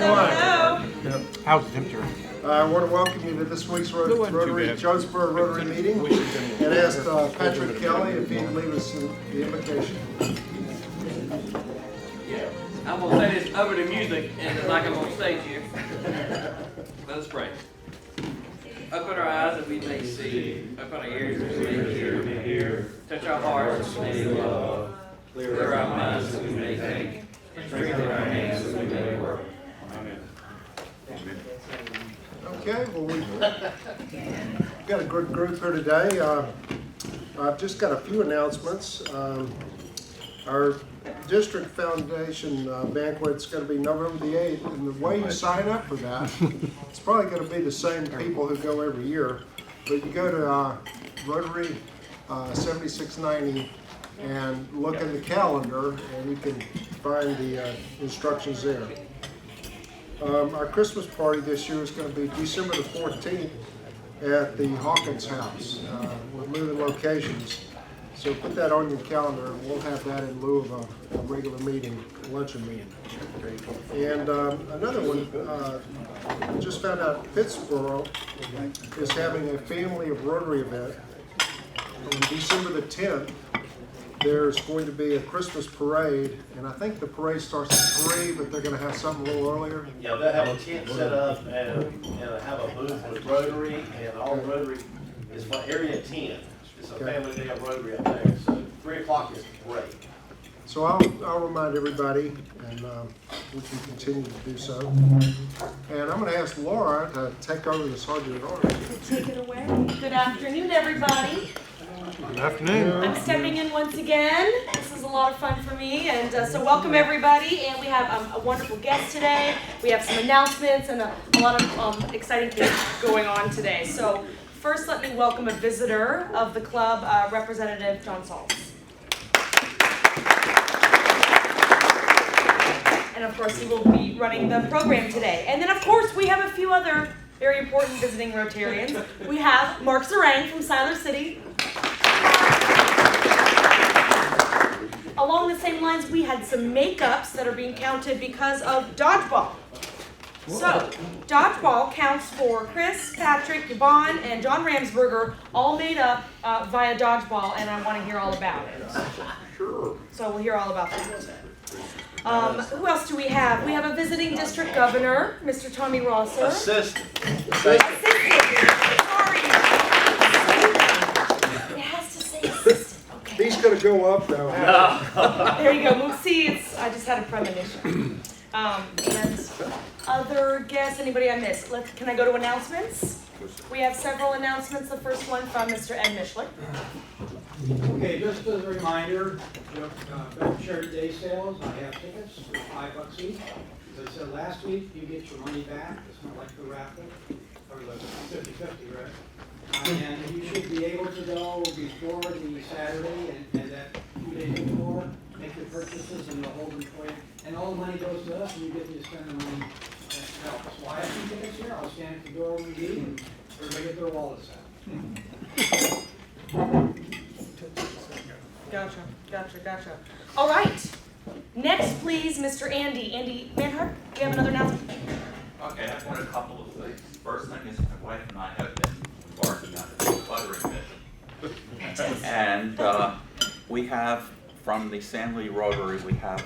Hello. How's the temperature? I want to welcome you to this week's Rotary Jonesboro Rotary meeting and ask Patrick Kelly if he'd leave us the invitation. I'm going to say this over the music and like I'm on stage here. Let us pray. Open our eyes that we may see. Open our ears that we may hear. Touch our hearts that we may love. Clear our minds that we may think. Strengthen our hands that we may work. Amen. Okay, well, we've got a good group here today. I've just got a few announcements. Our district foundation banquet's going to be November the 8th, and the way you sign up for that, it's probably going to be the same people who go every year, but you go to Rotary 7690 and look in the calendar, and you can find the instructions there. Our Christmas party this year is going to be December the 14th at the Hawkins House. We're moving locations. So put that on your calendar. We'll have that in lieu of a regular meeting, luncheon meeting. And another one, just found out Pittsburgh is having a Family of Rotary event. On December the 10th, there's going to be a Christmas parade, and I think the parade starts at 3, but they're going to have something a little earlier. Yeah, they'll have a tent set up and have a booth with Rotary, and all Rotary is for area 10. It's a family day of Rotary up there, so 3 o'clock is great. So I'll remind everybody, and we can continue to do so. And I'm going to ask Laura to take over the Sergeant at Arms. Take it away. Good afternoon, everybody. Good afternoon. I'm stepping in once again. This is a lot of fun for me, and so welcome everybody. And we have a wonderful guest today. We have some announcements and a lot of exciting things going on today. So first, let me welcome a visitor of the club, Representative John Saltz. And of course, he will be running the program today. And then, of course, we have a few other very important visiting Rotarians. We have Mark Zarang from Siler City. Along the same lines, we had some makeups that are being counted because of dodgeball. So, dodgeball counts for Chris, Patrick, Yvonne, and John Ramsberger, all made up via dodgeball, and I want to hear all about it. Sure. So we'll hear all about that. Who else do we have? We have a visiting district governor, Mr. Tommy Rosser. Assistant. Sorry. It has to say assistant. Okay. These going to go up, though. There you go. Move seats. I just had a premonition. And other guests, anybody I missed? Can I go to announcements? We have several announcements. The first one from Mr. Ed Mishler. Okay, just as a reminder, Charity Day sales, I have tickets for $5 each. As I said last week, you get your money back. It's not like the raffle, or the 50-50, right? And you should be able to go before the Saturday and that 2 days before, make your purchases and they'll hold them for you. And all the money goes to us and you get to spend the money that helps. So I have some tickets here. I'll stand at the door when we leave and everybody get their wallets out. Gotcha. All right. Next, please, Mr. Andy Manhart, do you have another announcement? Okay, I have a couple of things. First thing is my wife and I have been embarking on a decluttering mission. And we have, from the San Lee Rotary, we have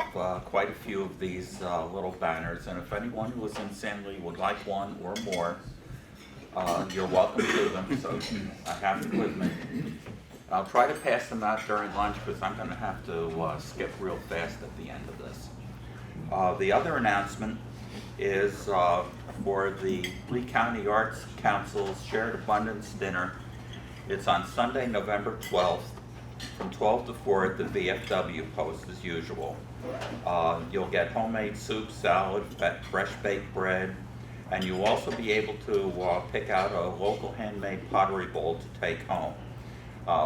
quite a few of these little banners. And if anyone who is in San Lee would like one or more, you're welcome to them. So I have them with me. I'll try to pass them out during lunch because I'm going to have to skip real fast at the end of this. The other announcement is for the Lee County Arts Council's Shared Abundance Dinner. It's on Sunday, November 12th from 12 to 4 at the VFW post as usual. You'll get homemade soup, salad, fresh baked bread, and you'll also be able to pick out a local handmade pottery bowl to take home.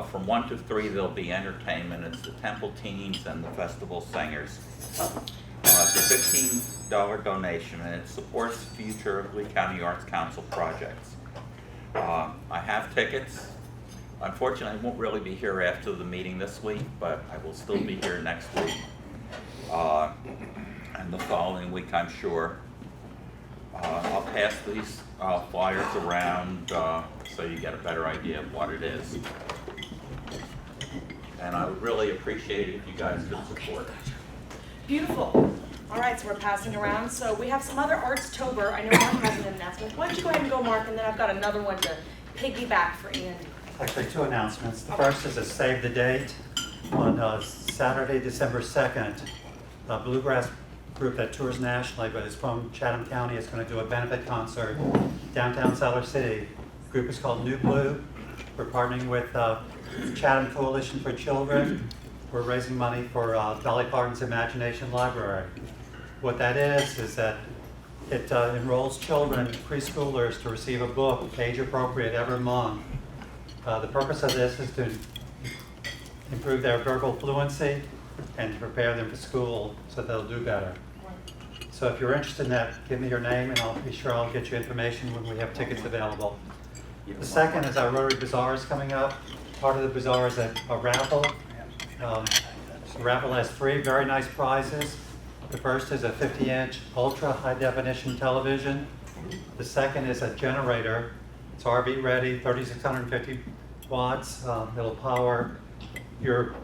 From 1 to 3 there'll be entertainment. It's the Temple Teens and the Festival Singers. It's a $15 donation and it supports future Lee County Arts Council projects. I have tickets. Unfortunately, I won't really be here after the meeting this week, but I will still be here next week and the following week, I'm sure. I'll pass these flyers around so you get a better idea of what it is. And I would really appreciate it if you guys could support it. Beautiful. All right, so we're passing around. So we have some other Arts-tober. I know Mark has an announcement. Why don't you go ahead and go, Mark, and then I've got another one to piggyback for Andy. Actually, two announcements. The first is a save the date. On Saturday, December 2nd, a bluegrass group that tours nationally, but is from Chatham County, is going to do a benefit concert downtown Siler City. The group is called New Blue. We're partnering with Chatham Coalition for Children. We're raising money for Dolly Parton's Imagination Library. What that is that it enrolls children, preschoolers, to receive a book, age appropriate, every month. The purpose of this is to improve their verbal fluency and to prepare them for school so they'll do better. So if you're interested in that, give me your name and I'll be sure I'll get you information when we have tickets available. The second is our Rotary Bazaar is coming up. Part of the bazaar is a raffle. The raffle has 3 very nice prizes. The first is a 50-inch ultra high definition television. The second is a generator. It's RV ready, 3,650 watts. It'll power your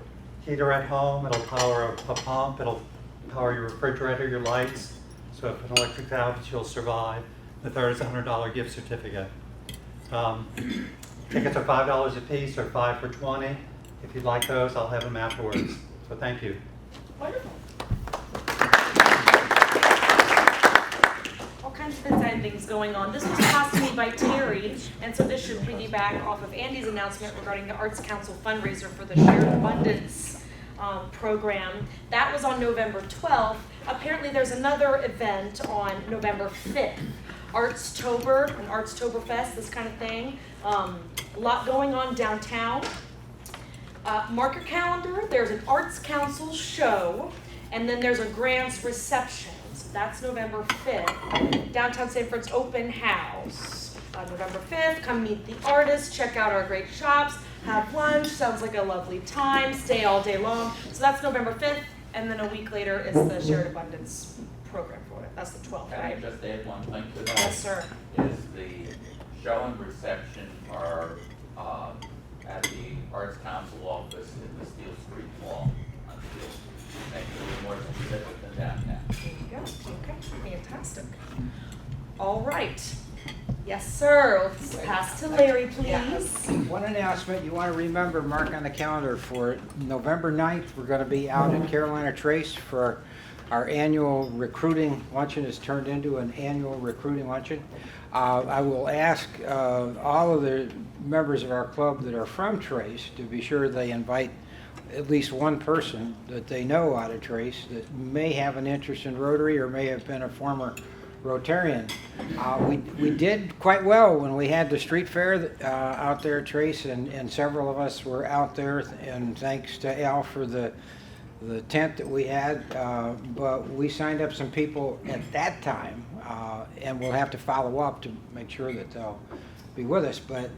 heater at home. It'll power a pump. It'll power your refrigerator, your lights. So if an electric outage, you'll survive. The third is a $100 gift certificate. Tickets are $5 a piece or 5 for $20. If you'd like those, I'll have them afterwards. So thank you. Wonderful. All kinds of exciting things going on. This was passed to me by Terry, and so this should piggyback off of Andy's announcement regarding the Arts Council fundraiser for the Shared Abundance program. That was on November 12th. Apparently there's another event on November 5th. Arts-tober, an Arts-toberfest, this kind of thing. A lot going on downtown. Mark your calendar. There's an Arts Council show, and then there's a grants reception. So that's November 5th. Downtown Sanford's open house. November 5th, come meet the artists, check out our great shops, have lunch. Sounds like a lovely time. Stay all day long. So that's November 5th, and then a week later is the Shared Abundance program for it. That's the 12th, Can I right? just add one thing to that? Yes, sir. Is the show and reception are at the Arts Council office in the Steel Street Mall on Steel Street. Make it a little more specific than downtown. There you go. Okay, fantastic. All right. Yes, sir. Let's pass to Larry, please. One announcement you want to remember, mark on the calendar for November 9th. We're going to be out at Carolina Trace for our annual recruiting luncheon. Has turned into an annual recruiting luncheon. I will ask all of the members of our club that are from Trace to be sure they invite at least one person that they know out of Trace that may have an interest in Rotary or may have been a former Rotarian. We did quite well when we had the street fair out there at Trace, and several of us were out there, and thanks to Al for the tent that we had, but we signed up some people at that time, and we'll have to follow up to make sure that they'll be with us. But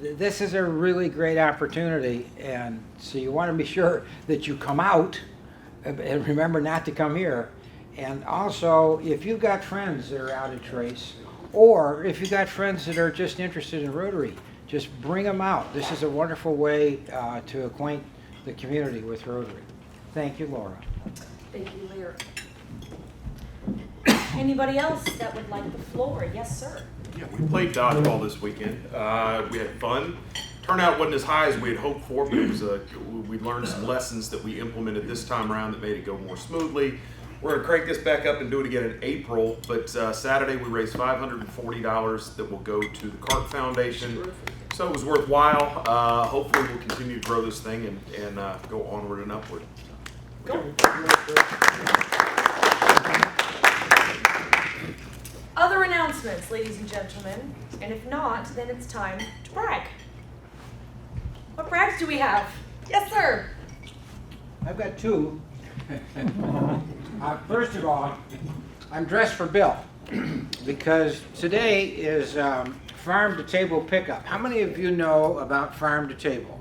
this is a really great opportunity, and so you want to be sure that you come out, and remember not to come here. And also, if you've got friends that are out at Trace, or if you've got friends that are just interested in Rotary, just bring them out. This is a wonderful way to acquaint the community with Rotary. Thank you, Laura. Thank you, Larry. Anybody else that would like the floor? Yes, sir. Yeah, we played dodgeball this weekend. We had fun. Turnout wasn't as high as we had hoped for, but it was we learned some lessons that we implemented this time around that made it go more smoothly. We're going to crank this back up and do it again in April, but Saturday we raised $540 that will go to the CART Foundation. So it was worthwhile. Hopefully we'll continue to grow this thing and go onward and upward. Go. Other announcements, ladies and gentlemen, and if not, then it's time to brag. What brags do we have? Yes, sir. I've got two. First of all, I'm dressed for Bill because today is farm to table pickup. How many of you know about farm to table?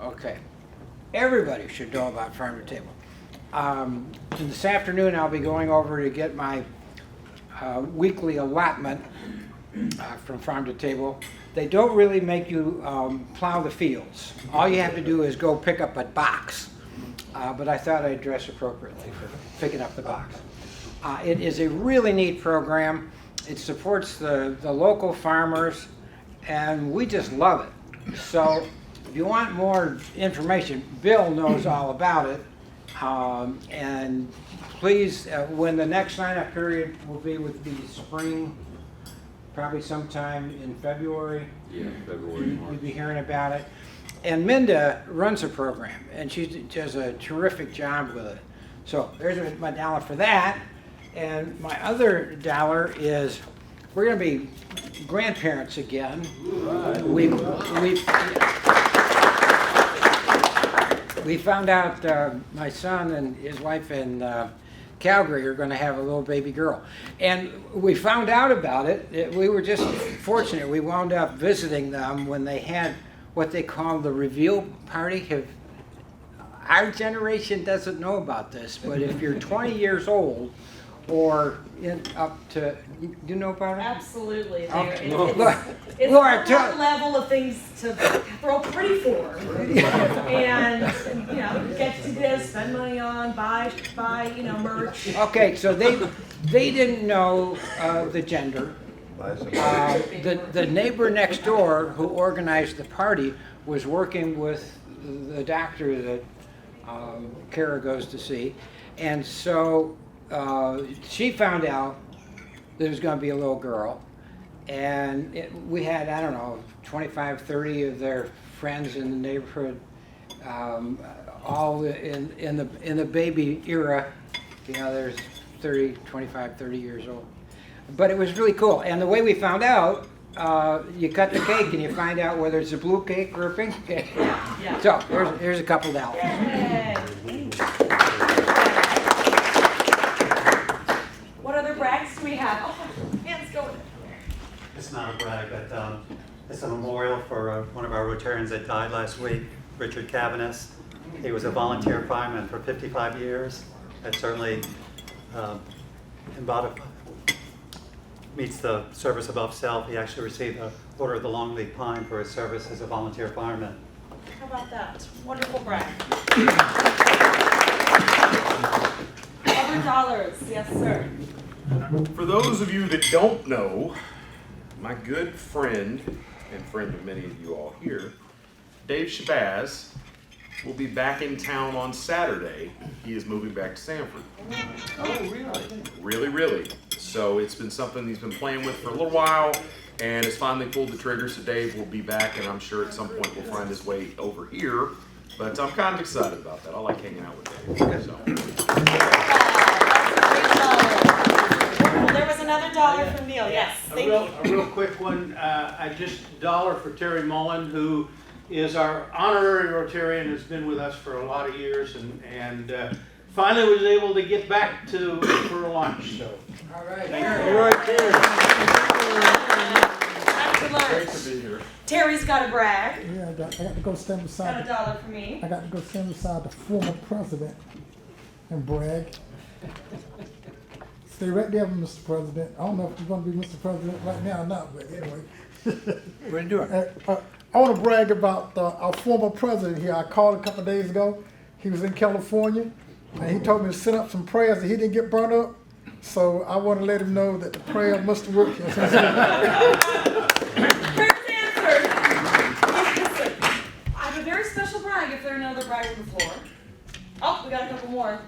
Okay. Everybody should know about farm to table. So this afternoon I'll be going over to get my weekly allotment from farm to table. They don't really make you plow the fields. All you have to do is go pick up a box. But I thought I'd dress appropriately for picking up the box. It is a really neat program. It supports the local farmers, and we just love it. So if you want more information, Bill knows all about it. And please, when the next sign-up period will be with the spring, probably sometime in February. Yeah, February. You'll be hearing about it. And Minda runs a program, and she does a terrific job with it. So there's my $1 for that. And my other $1 is we're going to be grandparents again. We found out my son and his wife in Calgary are going to have a little baby girl. And we found out about it. We were just fortunate. We wound up visiting them when they had what they call the reveal party. Our generation doesn't know about this, but if you're 20 years old or up to, do you know about it? Absolutely. Okay. It's Laura, a level of things to throw pretty for, and get to go, spend money on, buy merch. Okay, so they didn't know the gender. The neighbor next door who organized the party was working with the doctor that Kara goes to see, and so she found out there was going to be a little girl, and we had, I don't know, 25, 30 of their friends in the neighborhood, all in the baby era. There's 25, 30 years old. But it was really cool. And the way we found out, you cut the cake and you find out whether it's a blue cake or a pink cake. Yeah. So here's a couple $. Yay. What other brags do we have? Oh, hands going. It's not a brag, but it's a memorial for one of our Rotarians that died last week, Richard Cavanis. He was a volunteer fireman for 55 years. That certainly meets the service above self. He actually received the Order of the Longleaf Pine for his service as a volunteer fireman. How about that? Wonderful brag. Other dollars, yes, sir. For those of you that don't know, my good friend and friend of many of you all here, Dave Shabazz, will be back in town on Saturday. He is moving back to Sanford. Oh, really? Really, really. So it's been something he's been playing with for a little while, and has finally pulled the trigger. So Dave will be back, and I'm sure at some point will find his way over here. But I'm kind of excited about that. I like hanging out with Dave. So. Well, there was another $1 from Neil. Yes, thank you. A real quick one. I just $1 for Terry Mullen, who is our honorary Rotarian, has been with us for a lot of years, and finally was able to get back for lunch. So. All right. Right there. After lunch. Great to be here. Terry's got a brag. Yeah, I got to go stand beside. Got $1 for me. I got to go stand beside the former president and brag. Stay right there, Mr. President. I don't know if you're going to be Mr. President right now or not, but anyway. What are you doing? I want to brag about our former president here. I called a couple of days ago. He was in California, and he told me to send up some prayers that he didn't get burnt up. So I want to let him know that the prayer must work. Prayers answered. I have a very special brag if there are no other brags on the floor. Oh, we got a couple more.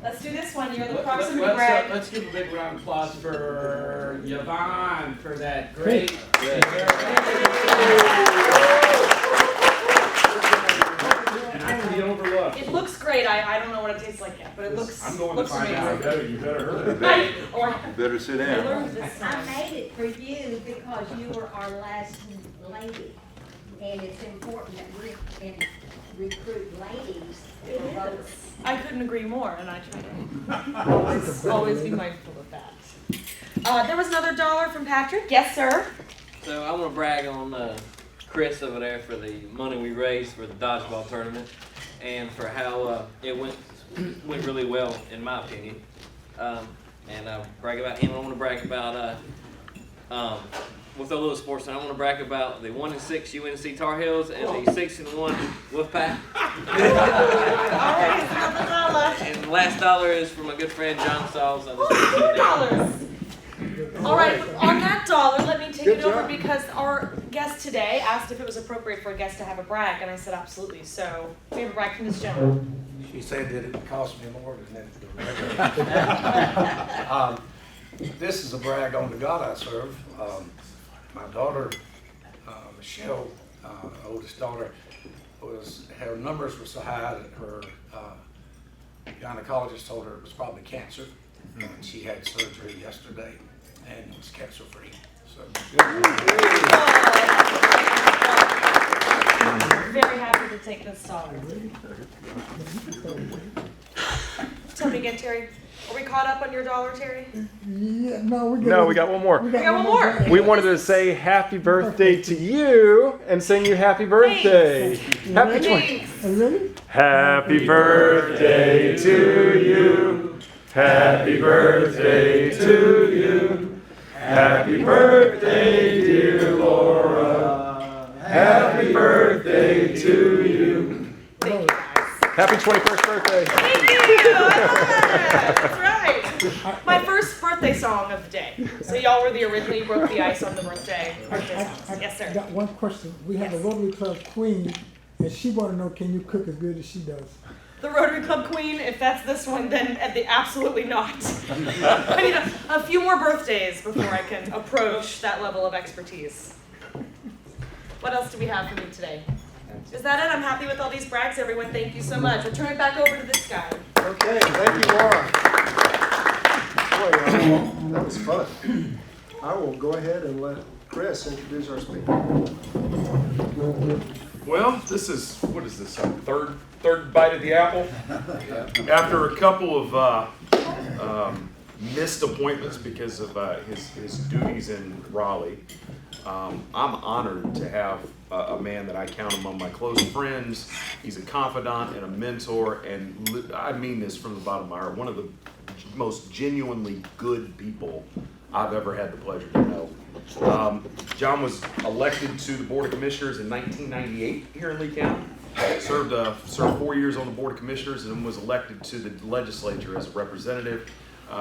Let's do this one. You're the proximity brag. Let's give a big round of applause for Yvonne for that great. It looks great. I don't know what it tastes like yet, but it looks. I'm going looks to find out. amazing. You better hurry. Better sit I down. learned this I time. made it for you because you were our last lady. And it's important that we can recruit ladies for votes. I couldn't agree more, and I try to always be mindful of that. There was another $1 from Patrick. Yes, sir. So I want to brag on Chris over there for the money we raised for the dodgeball tournament, and for how it went really well, in my opinion. and brag about him. I want to brag about with a little sports. I want to brag about the 1-6 UNC Tar Heels and the 6-1 Wolfpack. And the last dollar is from my good friend John Sauls. $2. All right, on that dollar, let me take Good it over job. because our guest today asked if it was appropriate for a guest to have a brag, and I said absolutely. So we have a brag from this gentleman. She said that it cost me more than that. This is a brag on the God I serve. My daughter, Michelle, oldest daughter, her numbers were so high that her gynecologist told her it was probably cancer. And she had surgery yesterday and was cancer free. So Very happy to take this dollar. Tell me again, Terry. Are we caught up on your dollar, Terry? Yeah, no, We got one more. We got one more. We wanted to say happy birthday to you and sing you happy birthday. Happy Happy birthday to you. Happy birthday to you. Happy birthday, dear Laura. Happy birthday to you. Thank you, guys. Happy 21st birthday. Thank you. I love that. That's right. My first birthday song of the day. So y'all were the original. You broke the ice on the birthday songs. Yes, I sir. got one question. We have a Rotary Club queen, and she want to know, can you cook as good as she does? The Rotary Club queen, if that's this one, then absolutely not. I need a few more birthdays before I can approach that level of expertise. What else do we have for me today? Is that it? I'm happy with all these brags, everyone. Thank you so much. We'll turn it back over to this guy. Okay, thank you, Laura. Boy, that was fun. I will go ahead and let Chris introduce our speaker. Well, this is, what is this, third bite of the apple? After a couple of missed appointments because of his duties in Raleigh, I'm honored to have a man that I count among my close friends. He's a confidant and a mentor, and I mean this from the bottom of my heart, one of the most genuinely good people I've ever had the pleasure to know. John was elected to the Board of Commissioners in 1998 here in Lee County. Served 4 years on the Board of Commissioners and was elected to the legislature as a representative.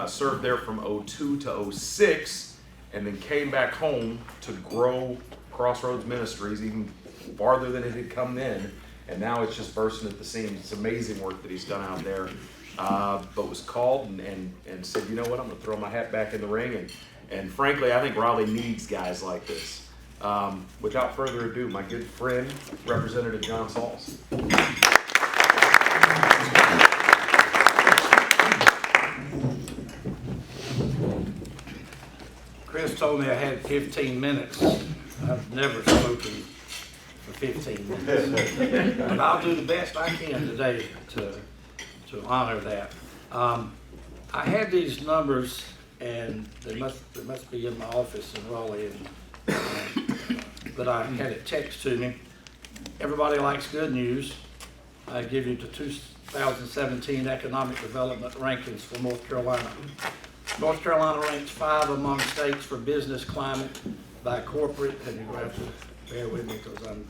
Served there from 2002 to 2006, and then came back home to grow Crossroads Ministries even farther than it had come then. And now it's just bursting at the seams. It's amazing work that he's done out there. But was called and said, you know what, I'm going to throw my hat back in the ring. And frankly, I think Raleigh needs guys like this. Without further ado, my good friend, Representative John Sauls. Chris told me I had 15 minutes. I've never spoken for 15 minutes. But I'll do the best I can today to honor that. I had these numbers, and they must be in my office in Raleigh, but I had it text to me. Everybody likes good news. I give you the 2017 Economic Development Rankings for North Carolina. North Carolina ranks 5 among states for business climate by corporate, and you have to bear with me because I'm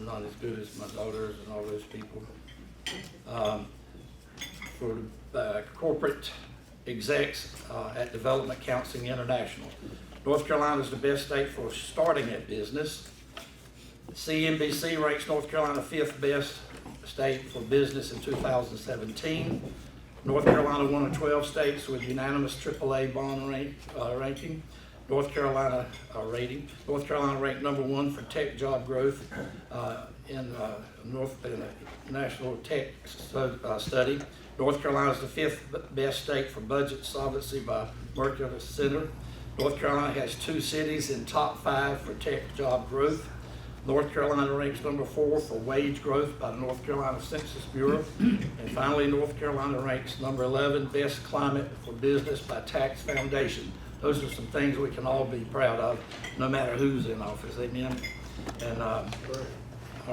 not as good as my daughters and all those people. For corporate execs at Development Counseling International. North Carolina is the best state for starting a business. CNBC ranks North Carolina 5th best state for business in 2017. North Carolina, one of 12 states with unanimous AAA bond ranking. North Carolina rating. North Carolina ranked #1 for tech job growth in the National Tech Study. North Carolina is the 5th best state for budget solvency by Mercator Center. North Carolina has 2 cities in top 5 for tech job growth. North Carolina ranks #4 for wage growth by the North Carolina Census Bureau. And finally, North Carolina ranks #11 best climate for business by Tax Foundation. Those are some things we can all be proud of, no matter who's in office. Amen. And all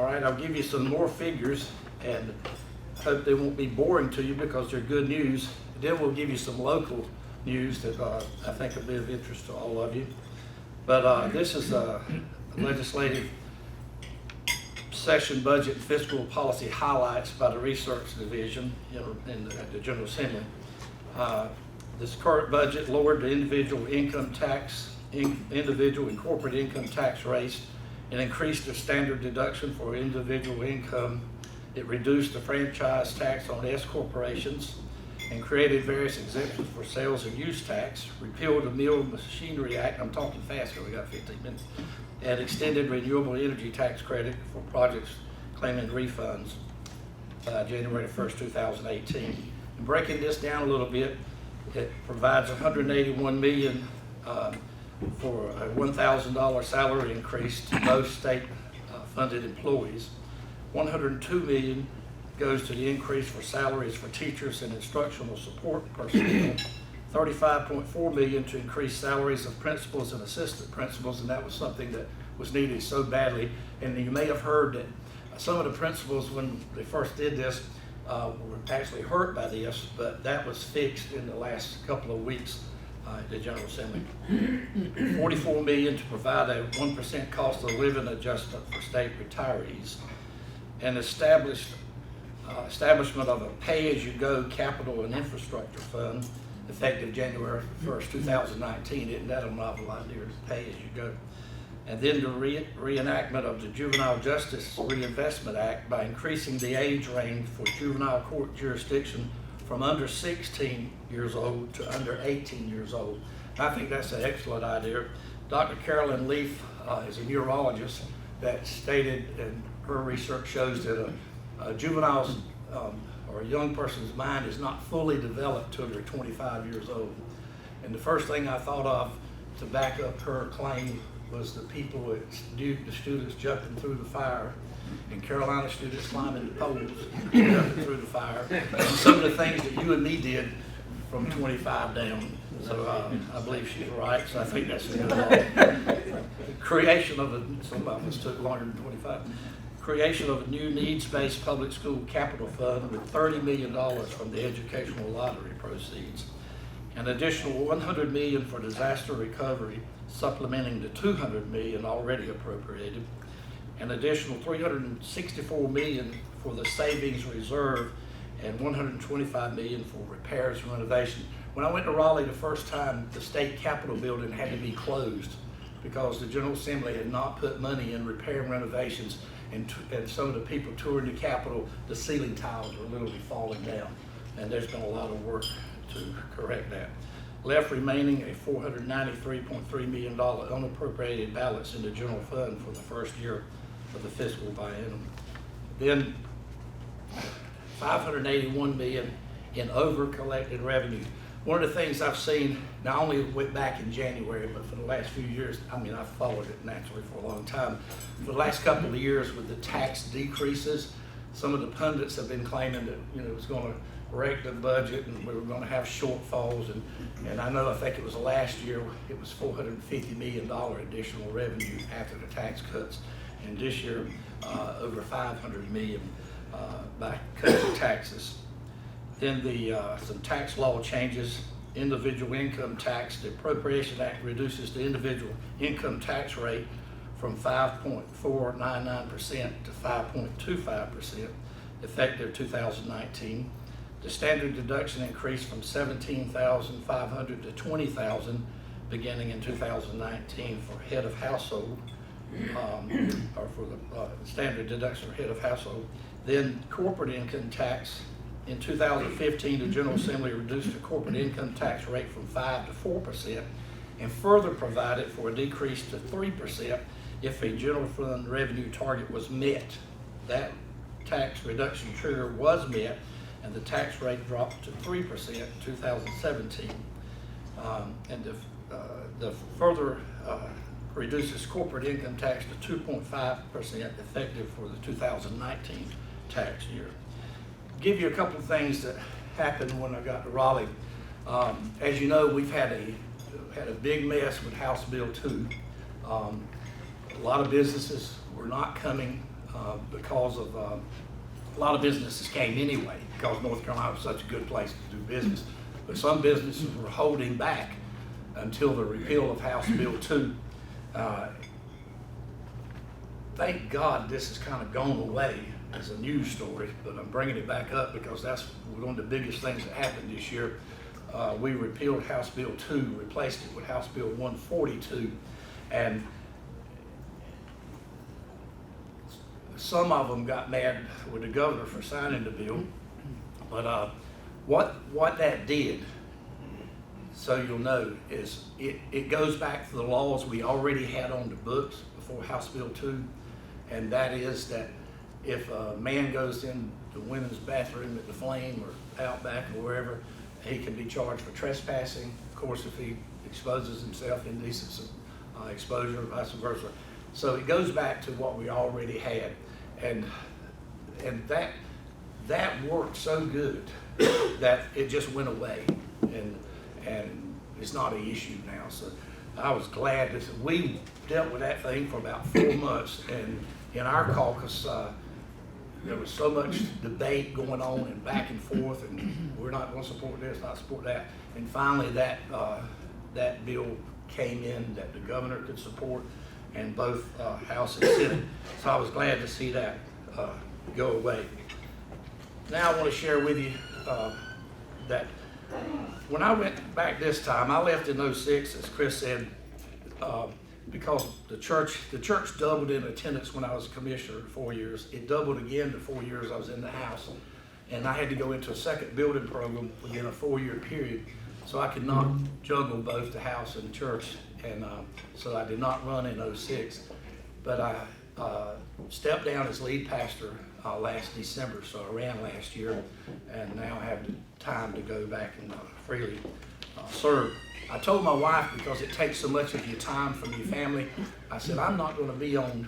right, I'll give you some more figures, and hope they won't be boring to you because they're good news. Then we'll give you some local news that I think will be of interest to all of you. But this is a legislative session budget and fiscal policy highlights by the Research Division in the General Assembly. This current budget lowered the individual income tax, individual and corporate income tax rates, and increased the standard deduction for individual income. It reduced the franchise tax on S corporations and created various exemptions for sales and use tax, repealed the Mill Machinery Act, I'm talking fast here, we got 15 minutes, and extended renewable energy tax credit for projects claiming refunds January 1st, 2018. And breaking this down a little bit, it provides $181 million for a $1,000 salary increase to those state funded employees. $102 million goes to the increase for salaries for teachers and instructional support personnel. $35.4 million to increase salaries of principals and assistant principals, and that was something that was needed so badly. And you may have heard that some of the principals, when they first did this, were actually hurt by this, but that was fixed in the last couple of weeks at the General Assembly. $44 million to provide a 1% cost of living adjustment for state retirees, and establishment of a pay-as-you-go capital and infrastructure fund effective January 1st, 2019. Isn't that a novel idea, pay-as-you-go? And then the reenactment of the Juvenile Justice Reinvestment Act by increasing the age range for juvenile court jurisdiction from under 16 years old to under 18 years old. I think that's an excellent idea. Dr. Carolyn Leaf is a neurologist that stated, and her research shows that a juvenile's or a young person's mind is not fully developed till they're 25 years old. And the first thing I thought of to back up her claim was the people at Duke, the students jumping through the fire, and Carolina students climbing the poles, jumping through the fire, and some of the things that you and me did from 25 down. So I believe she's right, so I think that's a good law. Creation of some of us took longer than 25. Creation of a new needs-based public school capital fund with $30 million from the educational lottery proceeds. An additional $100 million for disaster recovery, supplementing the $200 million already appropriated. An additional $364 million for the savings reserve, and $125 million for repairs and renovation. When I went to Raleigh the first time, the state capitol building had to be closed because the General Assembly had not put money in repair and renovations, and some of the people touring the Capitol, the ceiling tiles were literally falling down, and there's been a lot of work to correct that. Left remaining a $493.3 million unappropriated balance in the general fund for the first year of the fiscal biennium. Then $581 million in over-collected revenue. One of the things I've seen, not only went back in January, but for the last few years, I mean, I've followed it naturally for a long time. For the last couple of years with the tax decreases, some of the pundits have been claiming that, it was going to wreck the budget and we were going to have shortfalls. And I think it was last year, it was $450 million additional revenue after the tax cuts. And this year, over $500 million by cutting taxes. Then some tax law changes, individual income tax. The Appropriation Act reduces the individual income tax rate from 5.499% to 5.25%, effective 2019. The standard deduction increased from $17,500 to $20,000 beginning in 2019 for head of household, or for the standard deduction for head of household. Then corporate income tax. In 2015, the General Assembly reduced the corporate income tax rate from 5% to 4% and further provided for a decrease to 3% if a general fund revenue target was met. That tax reduction trigger was met, and the tax rate dropped to 3% in 2017. And the further reduces corporate income tax to 2.5% effective for the 2019 tax year. Give you a couple of things that happened when I got to Raleigh. As you know, we've had a big mess with House Bill 2. A lot of businesses were not coming because of a lot of businesses came anyway because North Carolina was such a good place to do business. but some businesses were holding back until the repeal of House Bill 2. Thank God this has kind of gone away as a news story, but I'm bringing it back up because that's one of the biggest things that happened this year. We repealed House Bill 2, replaced it with House Bill 142, and some of them got mad with the governor for signing the bill, but what that did, so you'll know, is it goes back to the laws we already had on the books before House Bill 2, and that is that if a man goes in the women's bathroom at the Flame or Outback or wherever, he can be charged for trespassing. Of course, if he exposes himself, indecent exposure, vice versa. So it goes back to what we already had, and that worked so good that it just went away, and it's not an issue now. So I was glad that we dealt with that thing for about 4 months, and in our caucus, there was so much debate going on and back and forth, and we're not going to support this, not support that. And finally, that bill came in that the governor could support, and both House and Senate. So I was glad to see that go away. Now I want to share with you that when I went back this time, I left in 06, as Chris said, because the church doubled in attendance when I was commissioner 4 years. It doubled again the 4 years I was in the House. And I had to go into a second building program within a 4-year period, so I could not juggle both the House and the church. And so I did not run in 06. But I stepped down as lead pastor last December, so I ran last year, and now have the time to go back and freely serve. I told my wife, because it takes so much of your time from your family, I said, I'm not going to be on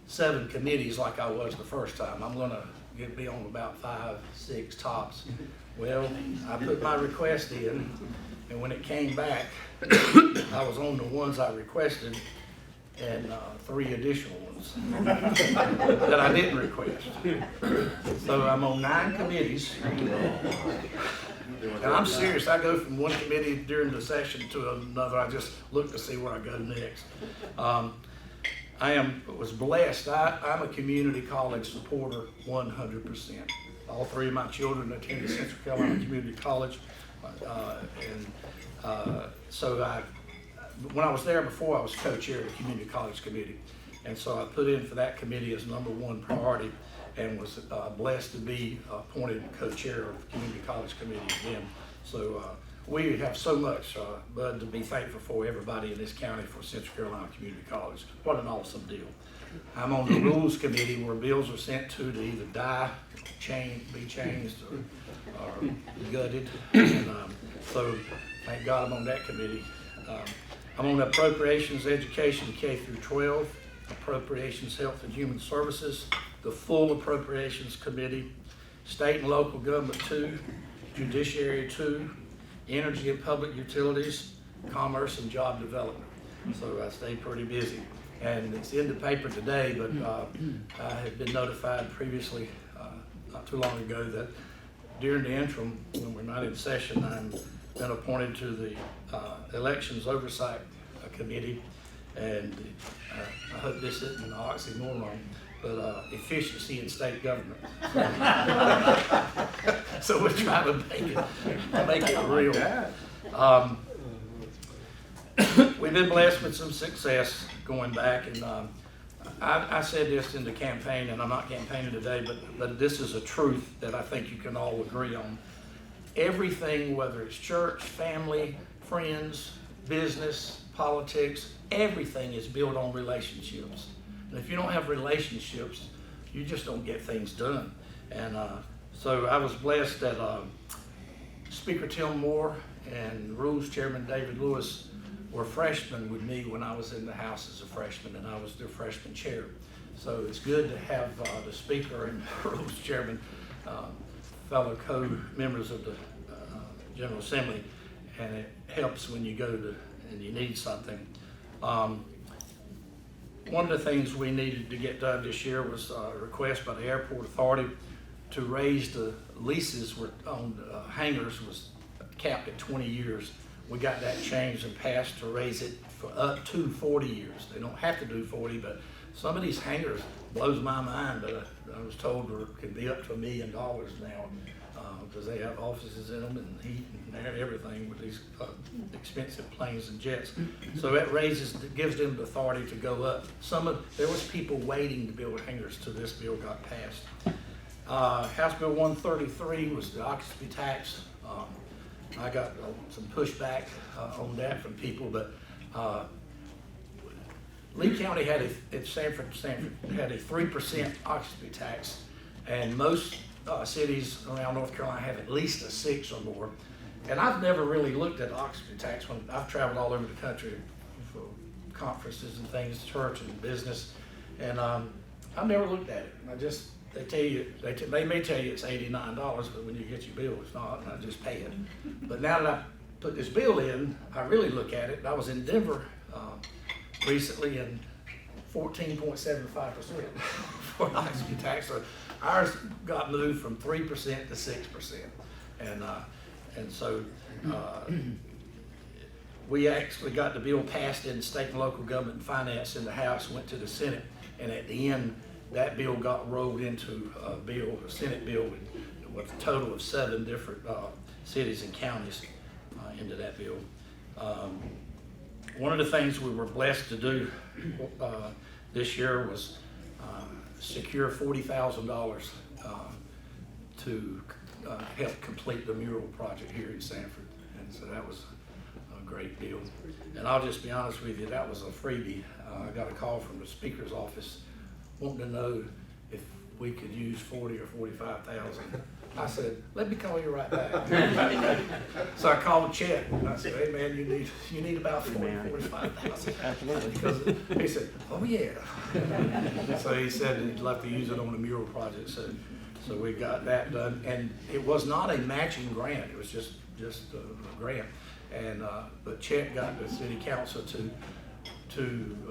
7 committees like I was the first time. I'm going to be on about 5, 6 tops. Well, I put my request in, and when it came back, I was on the ones I requested, and 3 additional ones that I didn't request. So I'm on 9 committees. And I'm serious, I go from one committee during the session to another. I just look to see where I go next. I was blessed. I'm a community college supporter 100%. All 3 of my children attended Central Carolina Community College. So when I was there before, I was co-chair of the Community College Committee. And so I put in for that committee as #1 priority, and was blessed to be appointed co-chair of the Community College Committee again. So we have so much, Bud, to be thankful for everybody in this county for Central Carolina Community College. What an awesome deal. I'm on the Rules Committee, where bills are sent to either die, be changed, or gutted. And so thank God I'm on that committee. I'm on Appropriations, Education, K through 12, Appropriations, Health and Human Services, the full Appropriations Committee, State and Local Government 2, Judiciary 2, Energy and Public Utilities, Commerce and Job Development. So I stay pretty busy. And it's in the paper today, but I had been notified previously, not too long ago, that during the interim, when we're not in session, I'm been appointed to the Elections Oversight Committee, and I hope this isn't an oxymoron, but efficiency in state government. So we're trying to make it real. We've been blessed with some success going back, and I said this in the campaign, and I'm not campaigning today, but this is a truth that I think you can all agree on. Everything, whether it's church, family, friends, business, politics, everything is built on relationships. And if you don't have relationships, you just don't get things done. And so I was blessed that Speaker Tim Moore and Rules Chairman David Lewis were freshmen with me when I was in the House as a freshman, and I was their freshman chair. So it's good to have the Speaker and Rules Chairman, fellow co-members of the General Assembly, and it helps when you go to and you need something. One of the things we needed to get done this year was a request by the Airport Authority to raise the leases were on hangars was capped at 20 years. We got that changed and passed to raise it for up to 40 years. They don't have to do 40, but some of these hangars blows my mind. But I was told it can be up to $1 million now because they have offices in them and heat and everything with these expensive planes and jets. So that gives them the authority to go up. There was people waiting to build hangars till this bill got passed. House Bill 133 was the occupancy tax. I got some pushback on that from people, but Lee County had Sanford had a 3% occupancy tax, and most cities around North Carolina have at least a 6 or more. And I've never really looked at occupancy tax when I've traveled all over the country for conferences and things, church and business, and I've never looked at it. They may tell you it's $89, but when you get your bill, it's not, and I just pay it. But now that I put this bill in, I really look at it. I was in Denver recently, and 14.75% for occupancy tax. So ours got moved from 3% to 6%, and so we actually got the bill passed in state and local government and finance in the House, went to the Senate, and at the end, that bill got rolled into a Senate bill with a total of 7 different cities and counties into that bill. One of the things we were blessed to do this year was secure $40,000 to help complete the mural project here in Sanford, and so that was a great deal. And I'll just be honest with you, that was a freebie. I got a call from the Speaker's office wanting to know if we could use 40 or 45,000. I said, let me call you right back. So I called Chet and I said, hey man, you need about 40, 45,000. Because he said, oh yeah. So he said he'd love to use it on the mural project. So we got that done, and it was not a matching grant. It was just a grant. And but Chet got the city council to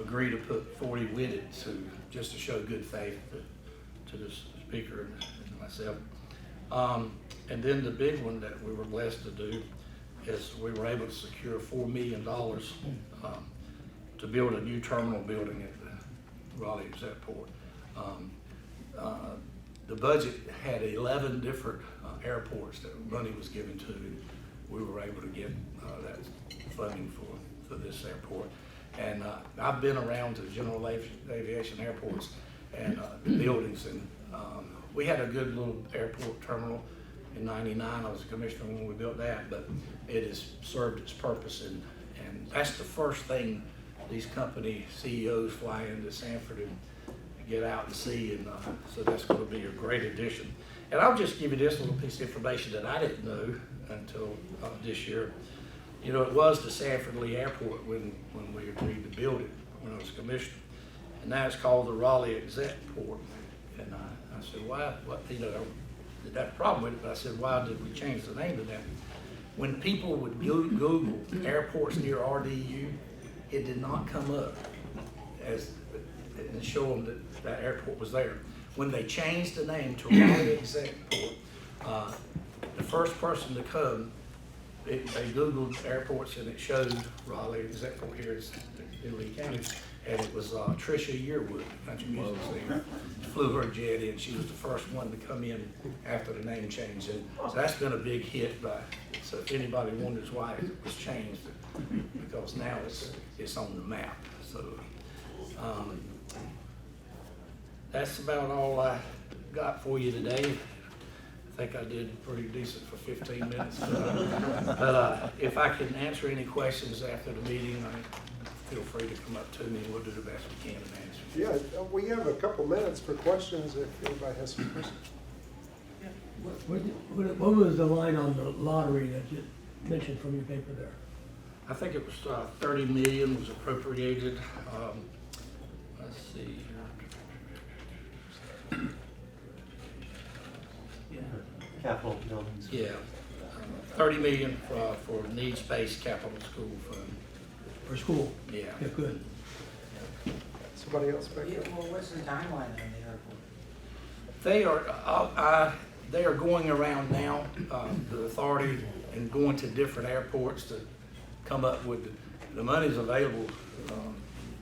agree to put 40 with it just to show good faith to the speaker and myself. And then the big one that we were blessed to do is we were able to secure $4 million to build a new terminal building at the Raleigh Airport. The budget had 11 different airports that money was given to. We were able to get that funding for this airport. And I've been around to general aviation airports and buildings, and we had a good little airport terminal in '99. I was a commissioner when we built that, but it has served its purpose, and that's the first thing these company CEOs fly into Sanford and get out and see, and so that's going to be a great addition. And I'll just give you this little piece of information that I didn't know until this year. You know, it was the Sanford Lee Airport when we agreed to build it when I was commissioner, and now it's called the Raleigh Executive. And I said, why? What? You know, I didn't have a problem with it, but I said, why did we change the name to that? When people would Google airports near RDU, it did not come up as and show them that that airport was there. When they changed the name to Raleigh Executive, the first person to come, they Googled airports and it showed Raleigh Executive here in Lee County, and it was Trisha Yearwood, country music singer. Flew her jet in. She was the first one to come in after the name change, and so that's been a big hit. So if anybody wonders why it was changed, because now it's on the map. So that's about all I got for you today. I think I did pretty decent for 15 minutes. But if I can answer any questions after the meeting, feel free to come up to me and we'll do the best we can to answer. Yeah, we have a couple minutes for questions if anybody has some questions. What was the line on the lottery that you mentioned from your paper there? I think it was 30 million was appropriated. Let's see. Capital buildings. Yeah, 30 million for needs-based capital school fund. For school? Yeah. Yeah, good. Somebody else back there? Well, what's the timeline on the airport? They are, they are going around now, the authority, and going to different airports to come up with, the money's available,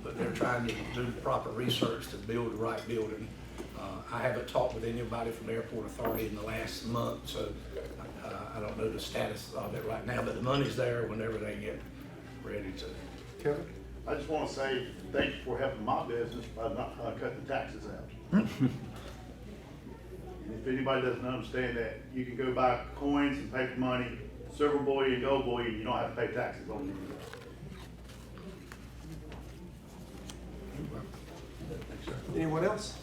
but they're trying to do the proper research to build the right building. I haven't talked with anybody from the airport authority in the last month, so I don't know the status of it right now, but the money's there whenever they get ready to. Kevin? I just want to say thank you for helping my business by not cutting the taxes out. If anybody doesn't understand that, you can go buy coins and paper money, silver bullion and gold bullion, you don't have to pay taxes on them. Anyone else?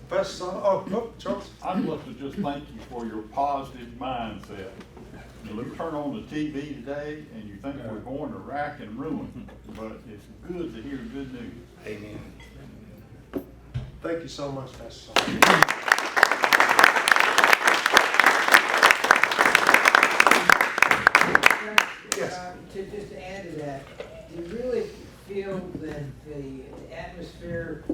Best son, oh, Charles? I'd love to just thank you for your positive mindset. You turn on the TV today and you think we're going to rack and ruin, but it's good to hear good news. Amen. Thank you so much, Pastor. Yes. To just add to that, do you really feel that the atmosphere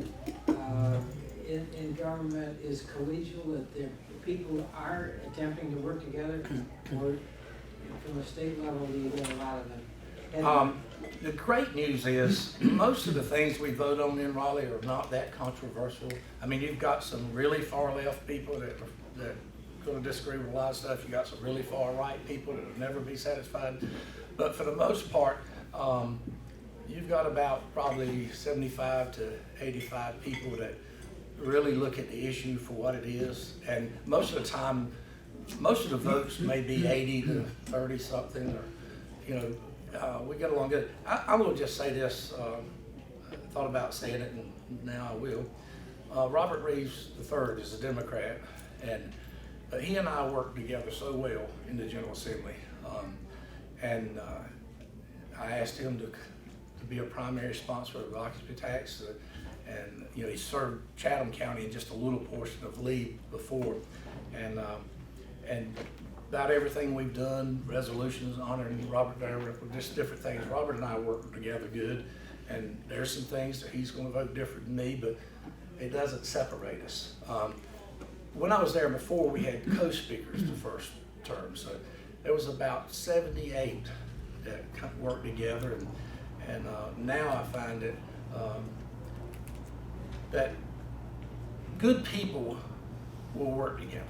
in government is collegial, that the people are attempting to work together, or from a state level, do you get a lot of them? The great news is most of the things we vote on in Raleigh are not that controversial. I mean, you've got some really far left people that are going to disagree with a lot of stuff. You got some really far right people that will never be satisfied. But for the most part, you've got about probably 75 to 85 people that really look at the issue for what it is. And most of the time, most of the votes may be 80 to 30 something, or, you know, we get along good. I'm going to just say this. I thought about saying it, and now I will. Robert Reeves III is a Democrat, and he and I work together so well in the General Assembly. And I asked him to be a primary sponsor of the occupancy tax, and you know, he served Chatham County in just a little portion of Lee before, and about everything we've done, resolutions honoring Robert Darrell, just different things. Robert and I work together good, and there's some things that he's going to vote different than me, but it doesn't separate us. When I was there before, we had co-speakers the first term, so there was about 78 that worked together, and now I find that good people will work together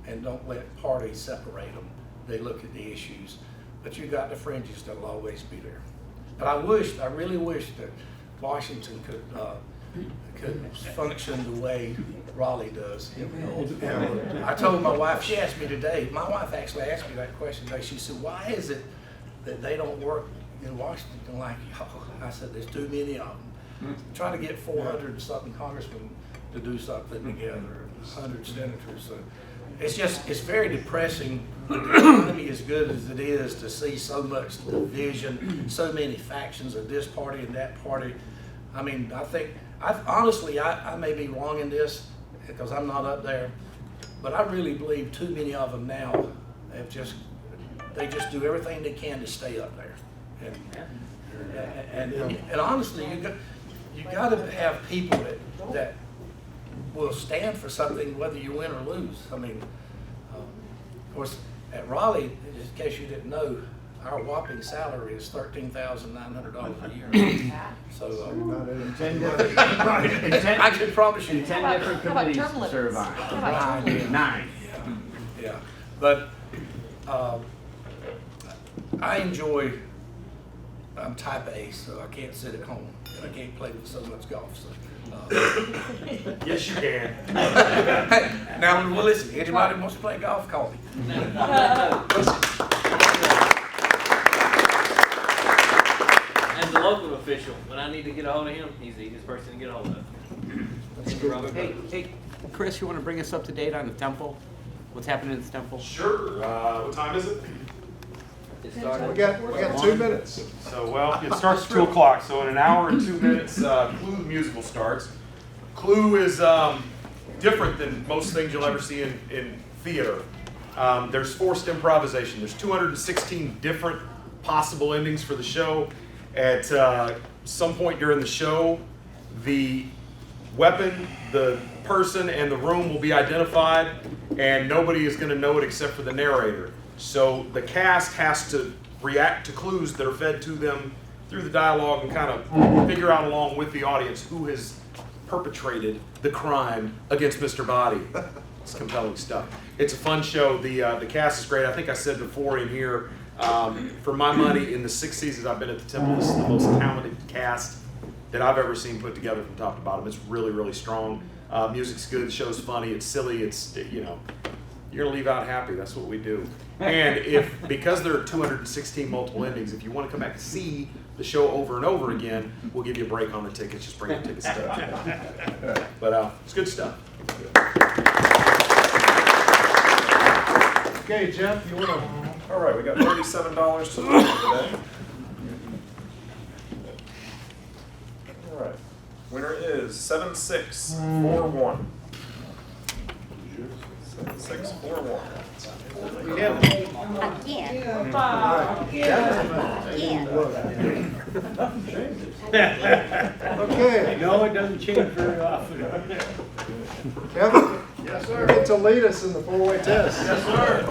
and don't let parties separate them. They look at the issues, but you got the fringes that'll always be there. But I really wish that Washington could function the way Raleigh does. I told my wife, she asked me today, my wife actually asked me that question today. She said, why is it that they don't work in Washington like y'all? I said, there's too many of them. Try to get 400 and something congressmen to do something together, 100 senators. So it's very depressing. The economy, as good as it is, to see so much division, so many factions of this party and that party. I mean, honestly, I may be wrong in this because I'm not up there, but I really believe too many of them now they just do everything they can to stay up there. And honestly, you got to have people that will stand for something whether you win or lose. I mean, of course, at Raleigh, in case you didn't know, our whopping salary is $13,900 a year. So I can promise you 10 different committees to serve on. 9. Yeah, but I enjoy. I'm type A, so I can't sit at home and I can't play with so much golf. So. Yes, you can. Hey, now, well, listen. Anybody wants to play golf, call me. As a local official, when I need to get a hold of him, he's the easiest person to get a hold of. Hey, Chris, you want to bring us up to date on the temple? What's happening at the temple? Sure. What time is it? We got 2 minutes. So, well, it starts at 2 o'clock. So in an hour and 2 minutes, Clue the musical starts. Clue is different than most things you'll ever see in theater. There's forced improvisation. There's 216 different possible endings for the show. At some point during the show, the weapon, the person, and the room will be identified, and nobody is going to know it except for the narrator. So the cast has to react to clues that are fed to them through the dialogue and kind of figure out along with the audience who has perpetrated the crime against Mr. Body. It's compelling stuff. It's a fun show. The cast is great. I think I said before in here, for my money, in the 6 seasons I've been at the Temple, this is the most talented cast that I've ever seen put together from top to bottom. It's really, really strong. Music's good. The show's funny. It's silly. It's, you know, you're gonna leave out happy. That's what we do. And because there are 216 multiple endings, if you want to come back and see the show over and over again, we'll give you a break on the tickets. Just bring your tickets to But it's good stuff. Okay, Jeff, you want to? All right, we got $37 to the today. All right, winner is 7641. 7641. Again. Okay. No, it doesn't change very often. Kevin? Yes, You sir. get to lead us in the four-way test. Yes, sir.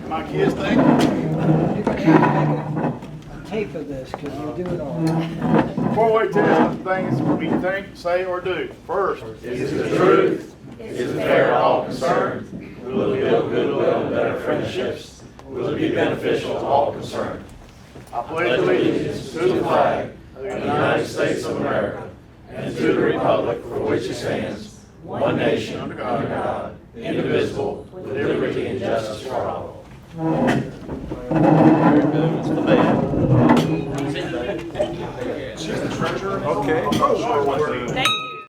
My kids think. You can have a tape of this, because you do it all. Four-way test of things we think, say, or do. First, Is it the truth? Is it fair to all concerned? Will it build goodwill and better friendships? Will it be beneficial to all concerned? I pledge allegiance to the flag of the United States of America and to the republic for which it stands, one nation under God, indivisible, with liberty and justice for all. She's the treasurer. Okay. Oh, Thank you.